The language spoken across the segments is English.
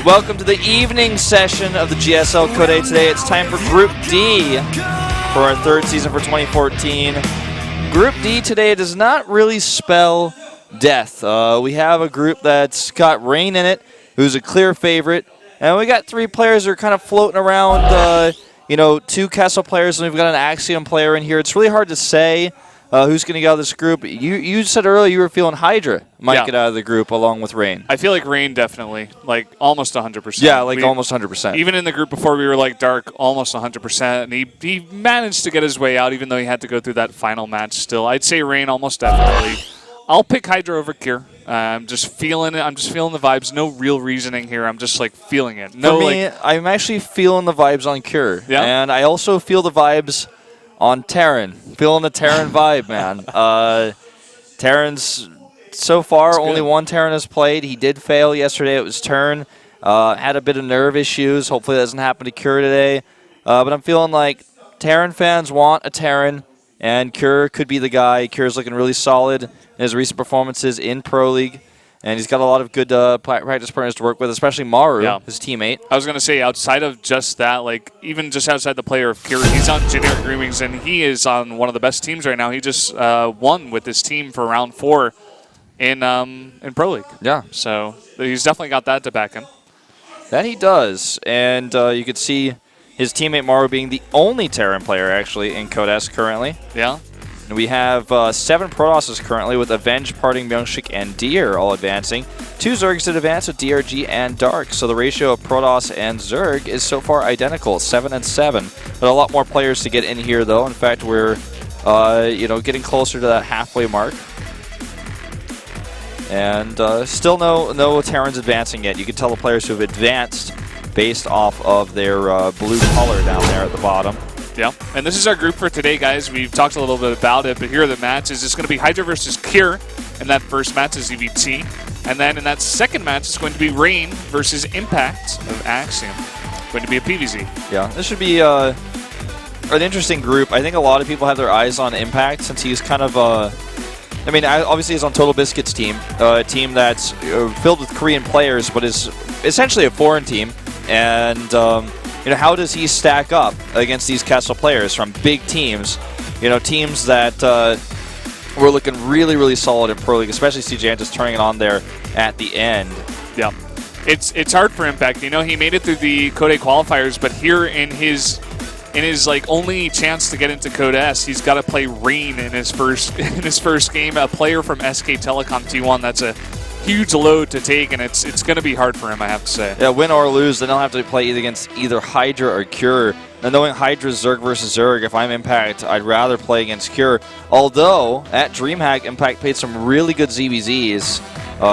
Welcome to the evening session of the GSL Code A today. It's time for Group D for our third season for 2014. Group D today does not really spell death. We have a group that's got Rain in it, who's a clear favorite, and we got three players who are kind of floating around, two Kessel players, and we've got an Axiom player in here. It's really hard to say who's going to get out of this group. You said earlier you were feeling Hydra might get out of the group along with Rain. I feel like Rain definitely, like almost 100%. Yeah, almost 100%. Even in the group before, we were like Dark, almost 100%. And he managed to get his way out, even though he had to go through that final match still. I'd say Rain almost definitely. I'll pick Hydra over Cure. I'm just feeling it. I'm just feeling the vibes. No real reasoning here. I'm just like feeling it. For me, I'm actually feeling the vibes on Cure. Yeah. And I also feel the vibes on Terran. Feeling the Terran vibe, man. Terran's, so far, only one Terran has played. He did fail yesterday. It was turn. Had a bit of nerve issues. Hopefully that doesn't happen to Cure today. But I'm feeling like Terran fans want a Terran, and Cure could be the guy. Cure's looking really solid in his recent performances in Pro League. And he's got a lot of good practice partners to work with, especially Maru, his teammate. I was going to say, outside of just that, like even just outside the player of Cure, he's on Generic Groomings, and he is on one of the best teams right now. He just won with his team for round 4 in Pro League. Yeah. So he's definitely got that to back him. That he does. And you could see his teammate Maru being the only Terran player, actually, in Code S currently. Yeah. And we have 7 Protosses currently with Avenge, Parting, Myungshik, and Deer all advancing. 2 Zergs that advance with DRG and Dark. So the ratio of Protoss and Zerg is so far identical, 7 and 7. But a lot more players to get in here, though. In fact, we're getting closer to that halfway mark. And still no Terrans advancing yet. You can tell the players who have advanced based off of their blue color down there at the bottom. Yeah, and this is our group for today, guys. We've talked a little bit about it, but here are the matches. It's going to be Hydra versus Cure, and that first match is EVT. And then in that second match, it's going to be Rain versus Impact of Axiom. Going to be a PvZ. Yeah, this should be an interesting group. I think a lot of people have their eyes on Impact since he's kind of obviously he's on Total Biscuit's team, a team that's filled with Korean players, but is essentially a foreign team. And how does he stack up against these Kessel players from big teams? Teams that were looking really, really solid in Pro League, especially CJ just turning it on there at the end. Yeah, it's hard for Impact. He made it through the Code A qualifiers, but here in his only chance to get into Code S, he's got to play Rain in his first game. A player from SK Telecom T1. That's a huge load to take, and it's going to be hard for him, I have to say. Yeah, win or lose, then he'll have to play against either Hydra or Cure. Now, knowing Hydra's Zerg versus Zerg, if I'm Impact, I'd rather play against Cure. Although, at DreamHack, Impact played some really good ZVZs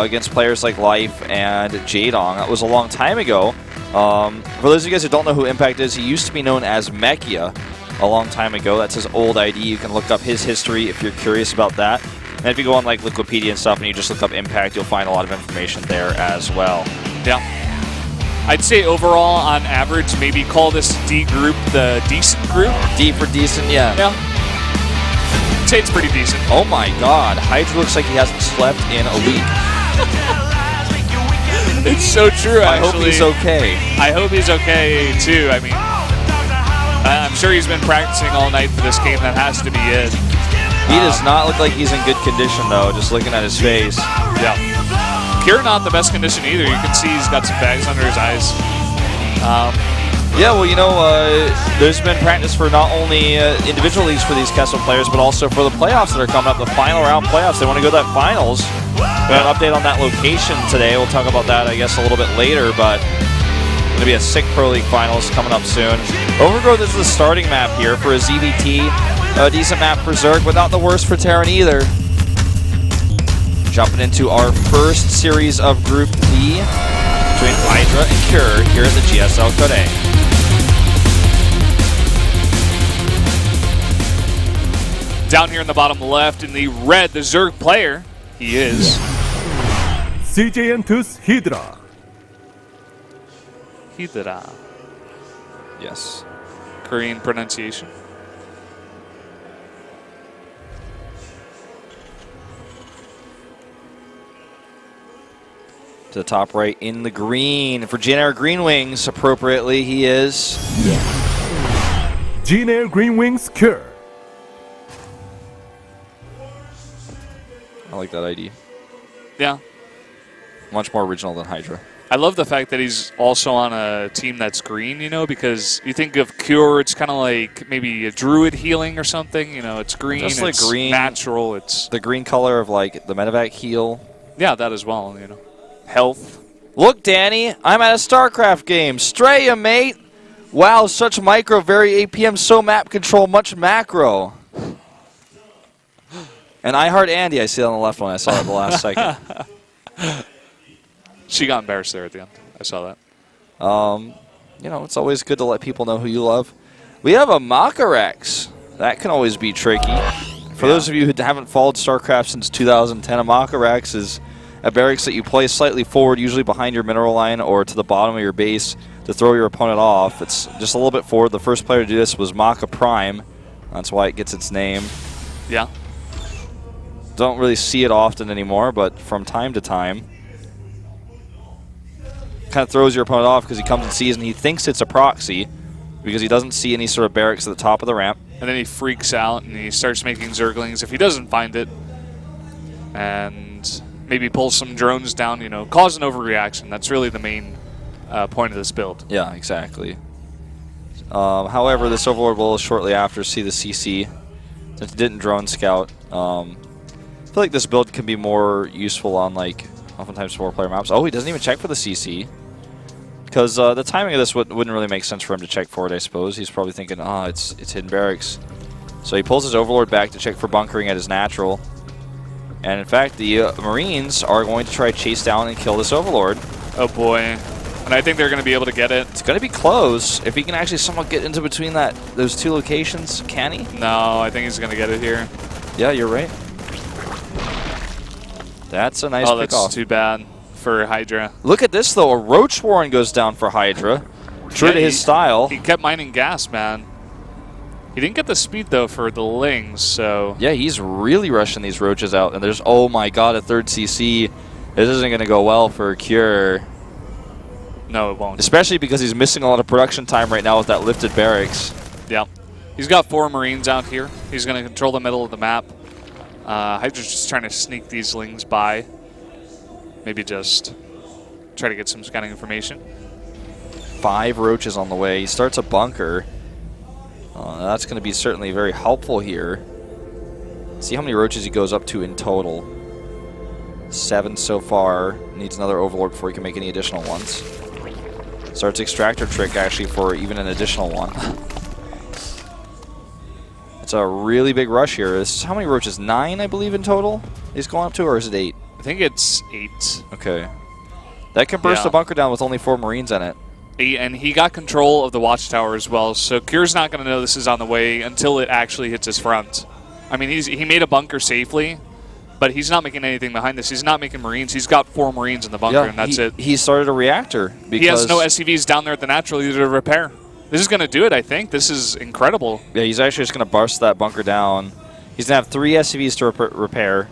against players like Life and Jadong. That was a long time ago. For those of you guys who don't know who Impact is, he used to be known as Mechia a long time ago. That's his old ID. You can look up his history if you're curious about that. And if you go on like Wikipedia and stuff and you just look up Impact, you'll find a lot of information there as well. Yeah. I'd say overall, on average, maybe call this D group the decent group. D for decent, yeah. Yeah. I'd say it's pretty decent. Oh my god, Hydra looks like he hasn't slept in a week. It's so true, I hope he's okay. I hope he's okay, too. I mean, I'm sure he's been practicing all night for this game. That has to be it. He does not look like he's in good condition, though, just looking at his face. Yeah. Cure not the best condition either. You can see he's got some bags under his eyes. There's been practice for not only individual leagues for these Kessel players, but also for the playoffs that are coming up, the final round playoffs. They want to go to that finals. We have an update on that location today. We'll talk about that, I guess, a little bit later, but going to be a sick Pro League finals coming up soon. Overgrowth is the starting map here for a ZVT. A decent map for Zerg, but not the worst for Terran either. Jumping into our first series of Group D between Hydra and Cure here at the GSL Code A. Down here in the bottom left in the red, the Zerg player, he is CJ Hydra. Hydra. Yes. Korean pronunciation. To the top right in the green. For Jin Air Green Wings, appropriately, he is. Jin Air Green Wings Cure. I like that ID. Yeah. Much more original than Hydra. I love the fact that he's also on a team that's green, you know, because you think of Cure, it's kind of like maybe a druid healing or something. You know, it's green, Just like it's green, natural. It's the green color of like the medevac heal. Yeah, that as well, you know. Health. Look, Danny, I'm at a StarCraft game. Stray ya, mate. Wow, such micro, very APM, so map control, much macro. And I heart Andy, I see it on the left one. I saw it at the last second. She got embarrassed there at the end. I saw that. You know, it's always good to let people know who you love. We have a Makarex. That can always be tricky. For those of you who haven't followed StarCraft since 2010, a Makarex is a barracks that you place slightly forward, usually behind your mineral line or to the bottom of your base to throw your opponent off. It's just a little bit forward. The first player to do this was Maka Prime. That's why it gets its name. Yeah. Don't really see it often anymore, but from time to time. Kind of throws your opponent off because he comes and sees and he thinks it's a proxy because he doesn't see any sort of barracks at the top of the ramp. And then he freaks out and he starts making Zerglings if he doesn't find it. And maybe pull some drones down, you know, cause an overreaction. That's really the main point of this build. Yeah, exactly. However, this Overlord will shortly after see the CC, since it didn't drone scout. I feel like this build can be more useful on, like, oftentimes 4-player maps. Oh, he doesn't even check for the CC. Because the timing of this wouldn't really make sense for him to check for it, I suppose. He's probably thinking, it's hidden barracks. So he pulls his Overlord back to check for bunkering at his natural. And in fact, the Marines are going to try to chase down and kill this Overlord. Oh boy. And I think they're going to be able to get it. It's going to be close. If he can actually somewhat get into between those two locations, can he? No, I think he's going to get it here. Yeah, you're right. That's a nice pick that's off. too bad for Hydra. Look at this, though. A Roach Warren goes down for Hydra. True to his style. He kept mining gas, man. He didn't get the speed, though, for the Lings, so... Yeah, he's really rushing these Roaches out. And there's, oh my god, a third CC. This isn't going to go well for Cure. No, it won't. Especially because he's missing a lot of production time right now with that lifted barracks. Yeah. He's got 4 Marines out here. He's going to control the middle of the map. Hydra's just trying to sneak these Lings by. Maybe just try to get some scouting information. 5 Roaches on the way. He starts a bunker. That's going to be certainly very helpful here. See how many Roaches he goes up to in total. 7 so far. Needs another Overlord before he can make any additional ones. Starts Extractor Trick, actually, for even an additional one. It's a really big rush here. This is how many Roaches? 9, I believe, in total he's going up to, or is it 8? I think it's 8. Okay. That can burst the bunker down with only 4 Marines in it. 8, and he got control of the watchtower as well, so Cure's not going to know this is on the way until it actually hits his front. I mean, he made a bunker safely, but he's not making anything behind this. He's not making Marines. He's got 4 Marines in the bunker, and that's it. He started a reactor. Because he has no SCVs down there at the natural either to repair. This is going to do it, I think. This is incredible. Yeah, he's actually just going to burst that bunker down. He's going to have 3 SCVs to repair.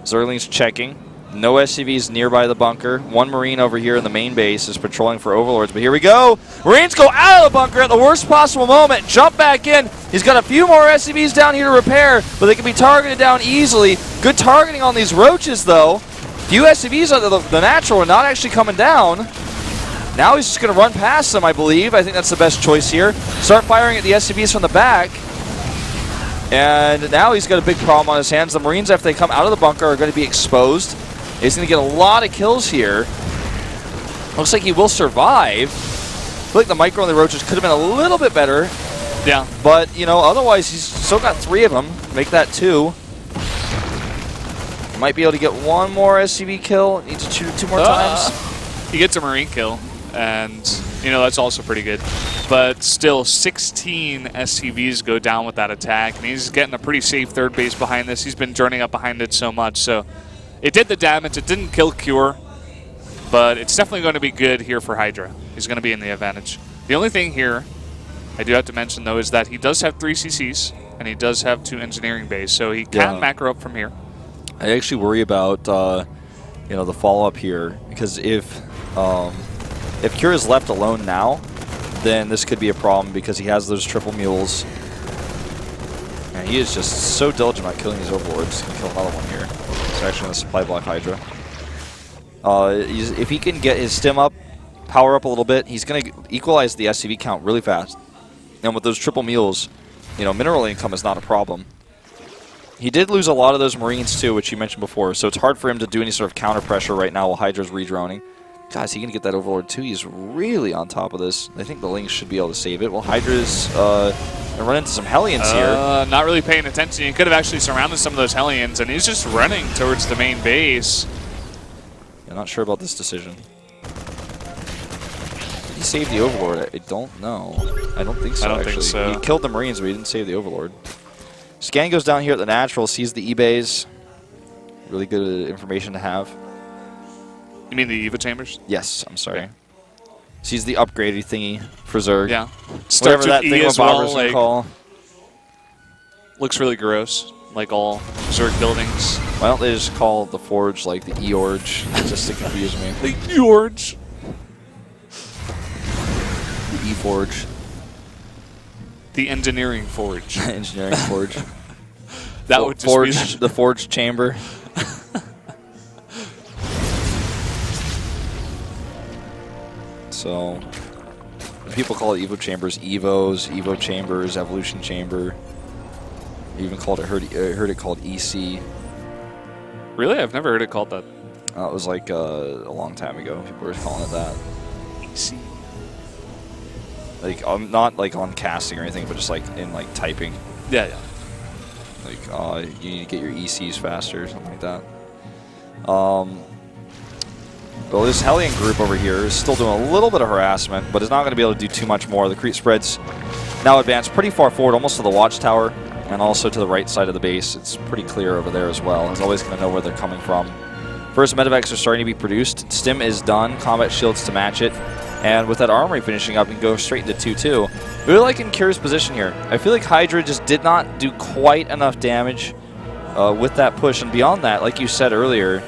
Zergling's checking. No SCVs nearby the bunker. 1 Marine over here in the main base is patrolling for Overlords. But here we go. Marines go out of the bunker at the worst possible moment. Jump back in. He's got a few more SCVs down here to repair, but they can be targeted down easily. Good targeting on these Roaches, though. Few SCVs on the natural are not actually coming down. Now he's just going to run past them, I believe. I think that's the best choice here. Start firing at the SCVs from the back. And now he's got a big problem on his hands. The Marines, after they come out of the bunker, are going to be exposed. He's going to get a lot of kills here. Looks like he will survive. I feel like the micro on the Roaches could have been a little bit better. Yeah. But, you know, otherwise he's still got 3 of them. Make that 2. Might be able to get 1 more SCV kill. Needs to shoot 2 more times. He gets a Marine kill, and, you know, that's also pretty good. But still, 16 SCVs go down with that attack, and he's getting a pretty safe third base behind this. He's been droning up behind it so much, so it did the damage. It didn't kill Cure, but it's definitely going to be good here for Hydra. He's going to be in the advantage. The only thing here I do have to mention, though, is that he does have 3 CCs, and he does have 2 engineering bays, so he can macro up from here. I actually worry about the follow-up here, because if Cure is left alone now, then this could be a problem because he has those triple mules. And he is just so diligent about killing these overlords. He's going to kill another one here. He's actually going to supply block Hydra. If he can get his stim up, power up a little bit, he's going to equalize the SCV count really fast. And with those triple mules, mineral income is not a problem. He did lose a lot of those Marines too, which you mentioned before, so it's hard for him to do any sort of counter pressure right now while Hydra's redroning. Guys, he can get that Overlord too. He's really on top of this. I think the Lynx should be able to save it. Well, Hydra's going to run into some Hellions here. Not really paying attention. He could have actually surrounded some of those Hellions, and he's just running towards the main base. I'm not sure about this decision. Did he save the Overlord? I don't know. I don't think so, I don't actually. think so. He killed the Marines, but he didn't save the Overlord. Scan goes down here at the natural, sees the E-bays. Really good information to have. You mean the EVA chambers? Yes, I'm sorry. Yeah. Sees the upgraded thingy for Zerg. Yeah. Whatever that thing was call. Looks really gross, like all Zerg buildings. Why don't they just call the Forge like the E-Orge, just to confuse me? The E-Orge. The E-Forge. The Engineering Forge. Engineering Forge. That would just Forge, the Forge Chamber. So, people call it Evo Chambers, Evos, Evo Chambers, Evolution Chamber. You even called it, heard it called EC. Really? I've never heard it called that. It was like a long time ago. People were calling it that. EC. Like, not like on casting or anything, but just like in like typing. Yeah, yeah. Like, you need to get your ECs faster or something like that. Well, this Hellion group over here is still doing a little bit of harassment, but is not going to be able to do too much more. The creep spreads now advanced pretty far forward, almost to the watchtower, and also to the right side of the base. It's pretty clear over there as well. He's always going to know where they're coming from. First medevacs are starting to be produced. Stim is done. Combat shields to match it. And with that armory finishing up, you can go straight into 2-2. Really liking Cure's position here. I feel like Hydra just did not do quite enough damage with that push. And beyond that, like you said earlier,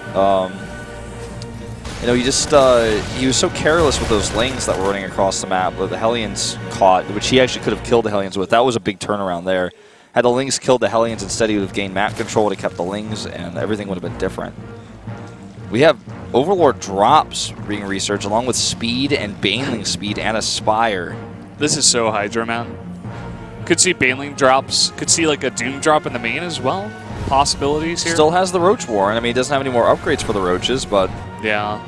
he was so careless with those lanes that were running across the map that the Hellions caught, which he actually could have killed the Hellions with. That was a big turnaround there. Had the Lings killed the Hellions instead, he would have gained map control, would have kept the Lings, and everything would have been different. We have Overlord drops being researched, along with speed and Baneling speed and Aspire. This is so Hydra, man. Could see Baneling drops. Could see like a Doom drop in the main as well. Possibilities here. Still has the Roach Warren. I mean, he doesn't have any more upgrades for the Roaches, but... yeah.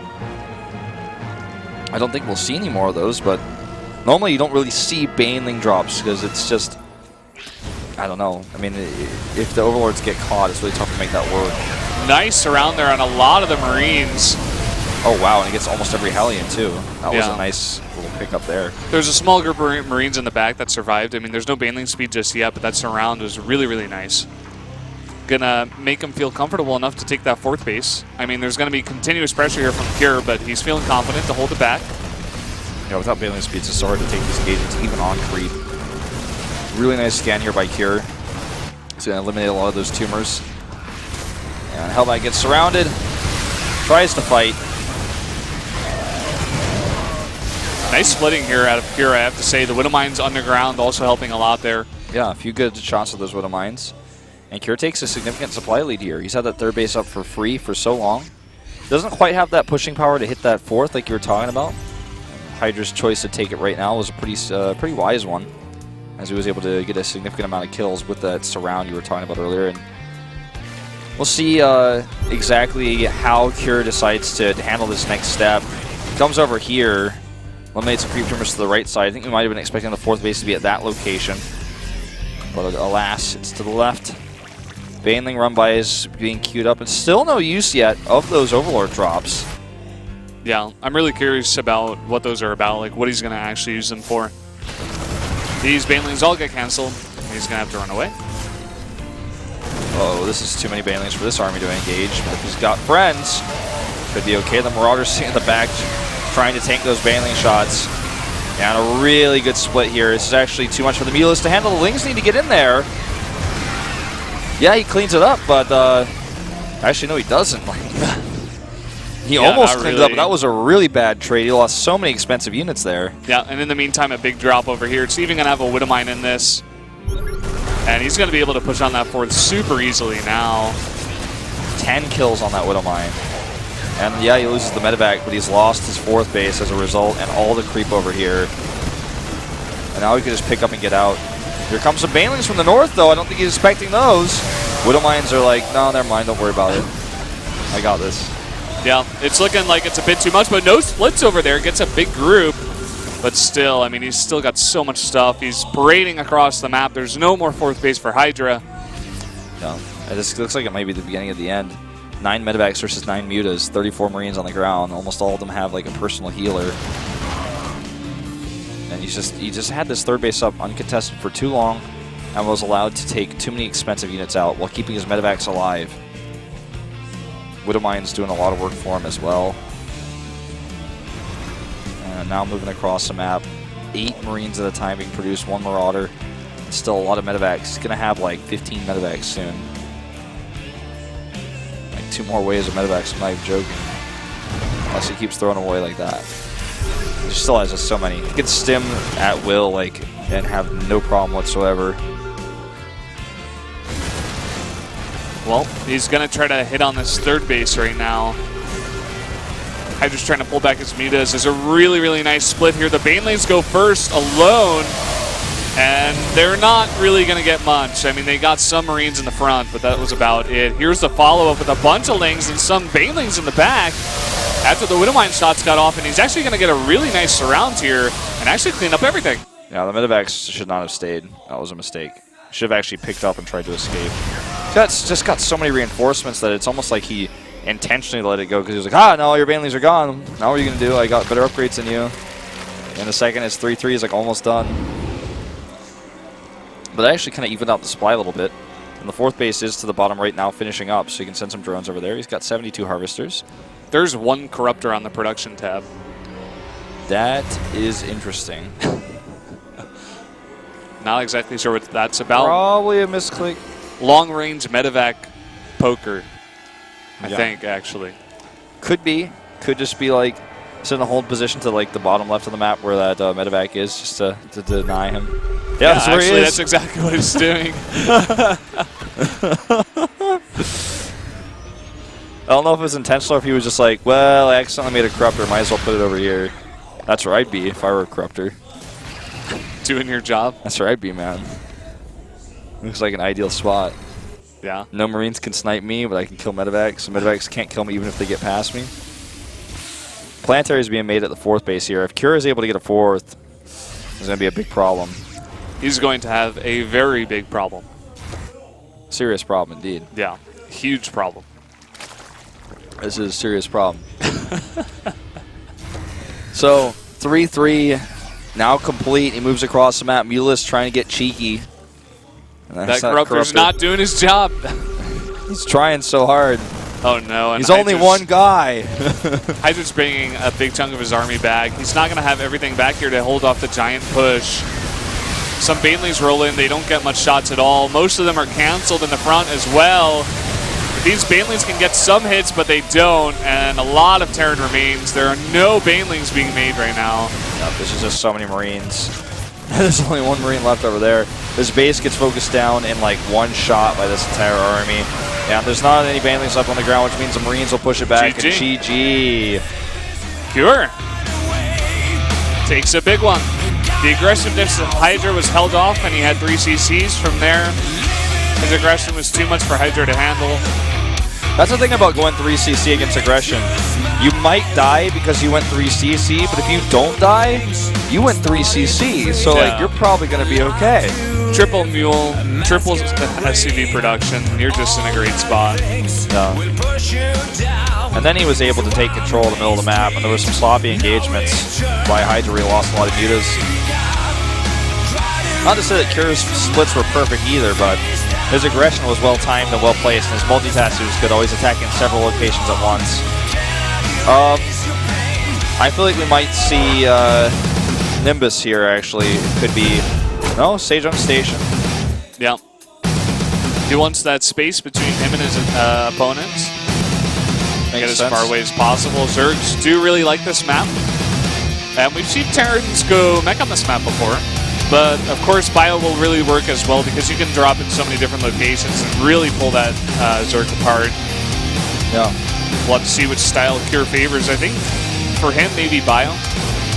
I don't think we'll see any more of those, but normally you don't really see Baneling drops because it's just... I don't know. I mean, if the Overlords get caught, it's really tough to make that work. Nice surround there on a lot of the Marines. Oh, wow, and he gets almost every Hellion, too. That was a nice little pickup there. There's a small group of Marines in the back that survived. I mean, there's no Baneling speed just yet, but that surround was really, really nice. Gonna make him feel comfortable enough to take that fourth base. I mean, there's gonna be continuous pressure here from Cure, but he's feeling confident to hold it back. Yeah, without Baneling speed, it's so hard to take these engagements, even on creep. Really nice scan here by Cure. He's gonna eliminate a lot of those tumors. And Hellbat gets surrounded, tries to fight. Nice splitting here out of Cure, I have to say. The Widow Mines underground also helping a lot there. Yeah, a few good shots with those Widow Mines. And Cure takes a significant supply lead here. He's had that third base up for free for so long. Doesn't quite have that pushing power to hit that fourth like you were talking about. Hydra's choice to take it right now was a pretty wise one, as he was able to get a significant amount of kills with that surround you were talking about earlier. And we'll see exactly how Cure decides to handle this next step. Comes over here, eliminates the creep tumors to the right side. I think we might have been expecting the fourth base to be at that location, but alas, it's to the left. Baneling run-by is being queued up, and still no use yet of those Overlord drops. Yeah, I'm really curious about what those are about, like what he's going to actually use them for. These Banelings all get canceled. He's going to have to run away. Oh, this is too many Banelings for this army to engage, but if he's got friends, could be okay. The Marauders sitting in the back trying to tank those Baneling shots. And a really good split here. This is actually too much for the Mulas to handle. The Lings need to get in there. Yeah, he cleans it up, but actually, no, he doesn't. He almost cleaned it up, but that was a really bad trade. He lost so many expensive units there. Yeah, and in the meantime, a big drop over here. It's even going to have a Widowmine in this. And he's going to be able to push on that 4th super easily now. 10 kills on that Widowmine. And yeah, he loses the medevac, but he's lost his 4th base as a result, and all the creep over here. And now he can just pick up and get out. Here comes some Banelings from the north, though. I don't think he's expecting those. Widowmines are like, no, never mind, don't worry about it. I got this. Yeah, it's looking like it's a bit too much, but no splits over there. Gets a big group, but still, I mean, he's still got so much stuff. He's parading across the map. There's no more 4th base for Hydra. No, this looks like it might be the beginning of the end. 9 medevacs versus 9 mutas, 34 Marines on the ground. Almost all of them have like a personal healer. And he just had this 3rd base up uncontested for too long and was allowed to take too many expensive units out while keeping his medevacs alive. Widowmine's doing a lot of work for him as well. And now moving across the map. 8 Marines at a time being produced, 1 Marauder. Still a lot of medevacs. He's going to have like 15 medevacs soon. Like 2 more waves of medevacs, I'm not even joking. Unless he keeps throwing away like that. He still has just so many. He can stim at will, like, and have no problem whatsoever. Well, he's going to try to hit on this 3rd base right now. Hydra's trying to pull back his mutas. There's a really, really nice split here. The Banelings go first alone, and they're not really going to get much. I mean, they got some Marines in the front, but that was about it. Here's the follow-up with a bunch of Lings and some Banelings in the back. After the Widowmine shots got off, and he's actually going to get a really nice surround here and actually clean up everything. Yeah, the medevacs should not have stayed. That was a mistake. Should have actually picked up and tried to escape. That's just got so many reinforcements that it's almost like he intentionally let it go because he was like, no, your Banelings are gone. Now what are you going to do? I got better upgrades than you. And the second his 3-3 is like almost done. But that actually kind of evened out the supply a little bit. And the 4th base is to the bottom right now finishing up, so you can send some drones over there. He's got 72 harvesters. There's 1 Corruptor on the production tab. That is interesting. Not exactly sure what that's about. Probably a misclick. Long-range medevac poker, I think, actually. Could be. Could just be like sit in a hold position to like the bottom left of the map where that medevac is, just to deny him. Yeah, that's where he is. That's exactly what he's doing. I don't know if it was intentional or if he was just like, well, I accidentally made a corruptor, might as well put it over here. That's where I'd be if I were a corruptor. Doing your job? That's where I'd be, man. Looks like an ideal spot. Yeah. No Marines can snipe me, but I can kill medevacs. So medevacs can't kill me even if they get past me. Planetary is being made at the 4th base here. If Cure is able to get a 4th, there's going to be a big problem. He's going to have a very big problem. Serious problem, indeed. Yeah, huge problem. This is a serious problem. So, 3-3, now complete. He moves across the map. Mulus trying to get cheeky. That Corruptor's not doing his job. He's trying so hard. Oh, no. And he's only one guy. Hydra's bringing a big chunk of his army back. He's not going to have everything back here to hold off the giant push. Some Banelings roll in. They don't get much shots at all. Most of them are canceled in the front as well. These Banelings can get some hits, but they don't, and a lot of Terran remains. There are no Banelings being made right now. Yep, this is just so many Marines. There's only 1 Marine left over there. This base gets focused down in like 1 shot by this entire army. Yeah, there's not any Banelings left on the ground, which means the Marines will push it back. GG. And GG. Cure takes a big one. The aggressiveness of Hydra was held off, and he had 3 CCs from there. His aggression was too much for Hydra to handle. That's the thing about going 3 CC against aggression. You might die because you went 3 CC, but if you don't die, you went 3 CC. So like you're probably going to be okay. Triple Mule, triple SCV production. You're just in a great spot. And then he was able to take control of the middle of the map, and there were some sloppy engagements by Hydra where he lost a lot of mutas. Not to say that Cure's splits were perfect either, but his aggression was well-timed and well-placed, and his multitask was good, always attacking several locations at once. I feel like we might see Nimbus here, actually. It could be... No, Sage on station. Yeah. He wants that space between him and his opponents. Get as sense. far away as possible. Zergs do really like this map. And we've seen Terrans go mech on this map before. But, of course, Bio will really work as well because you can drop in so many different locations and really pull that Zerg apart. Yeah. We'll have to see which style Cure favors. I think for him, maybe Bio.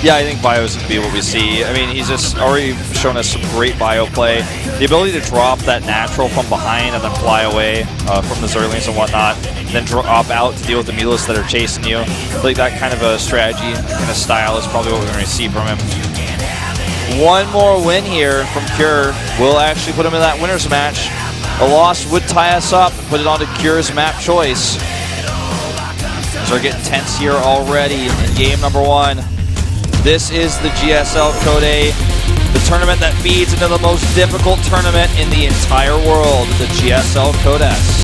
Yeah, I think Bio is going to be what we see. I mean, he's just already shown us some great Bio play. The ability to drop that natural from behind and then fly away from the Zerglings and whatnot, then drop out to deal with the Mulas that are chasing you. I feel like that kind of a strategy and a style is probably what we're going to see from him. One more win here from Cure will actually put him in that winner's match. A loss would tie us up, put it on to Cure's map choice. So we're getting tense here already in game number 1. This is the GSL Code A, the tournament that feeds into the most difficult tournament in the entire world, the GSL Code S.